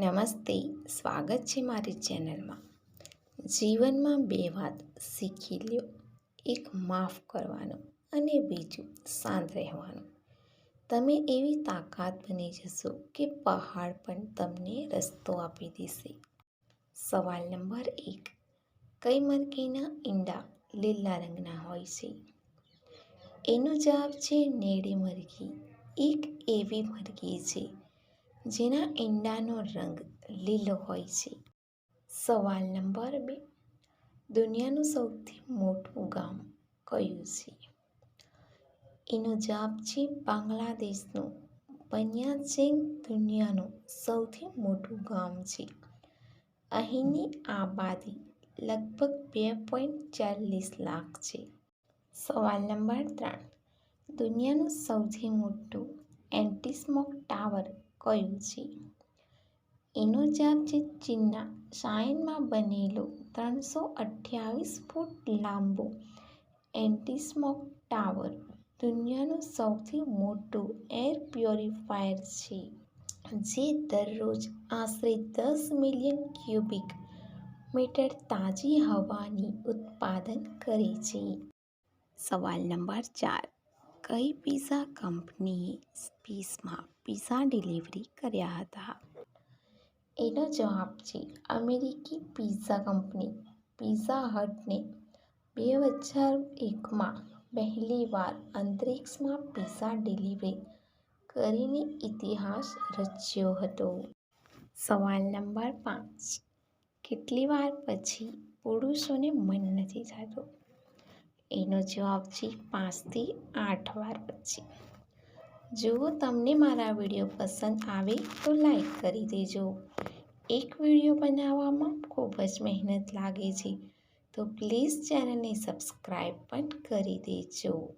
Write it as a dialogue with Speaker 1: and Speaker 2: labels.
Speaker 1: નમસ્તે, સ્વાગત છે મારી ચેનલમાં. જીવનમાં બે વાત શીખી લ્યો. એક માફ કરવાનું અને બીજું શાંત રહેવાનું. તમે એવી તાકાત બની જશો કે પહાડ પણ તમને રસ્તો આપી દેશે. સવાલ નંબર 1. કઈ મરઘીના ઈંડા લીલા રંગના હોય છે? એનો જવાબ છે નેડી મરઘી. એક એવી મરઘી છે જેના ઈંડાનો રંગ લીલો હોય છે. સવાલ નંબર 2. દુનિયાનું સૌથી મોટું ગામ કયું છે? એનો જવાબ છે બાંગ્લાદેશનું બન્યાચેંગ દુનિયાનું સૌથી મોટું ગામ છે. અહીંની આબાદી લગભગ 2.40 લાખ છે. સવાલ નંબર 3. દુનિયાનું સૌથી મોટું એન્ટી-સ્મોક ટાવર કયું છે? એનો જવાબ છે ચીનના શાયનમાં બનેલો 328 ફૂટ લાંબો એન્ટી-સ્મોક ટાવર દુનિયાનું સૌથી મોટું એર પ્યોરિફાયર છે, જે દરરોજ આશરે 10 મિલિયન ક્યુબિક મીટર તાજી હવાની ઉત્પાદન કરે છે. સવાલ નંબર 4. કઈ પિઝા કંપનીએ સ્પેસમાં પિઝા ડિલિવરી કર્યા હતા? એનો જવાબ છે અમેરિકી પિઝા કંપની પિઝા હટને 2001માં પહેલીવાર અંતરિક્ષમાં પિઝા ડિલિવરી કરીને ઇતિહાસ રચ્યો હતો. સવાલ નંબર 5. કેટલી વાર પછી પુરુષોને મન નથી થતું? એનો જવાબ છે 5 થી 8 વાર પછી. જો તમને મારા વિડીયો પસંદ આવે તો લાઈક કરી દેજો. એક વિડીયો બનાવવામાં ખૂબ જ મહેનત લાગે છે, તો પ્લીઝ ચેનલને સબસ્ક્રાઈબ પણ કરી દેજો.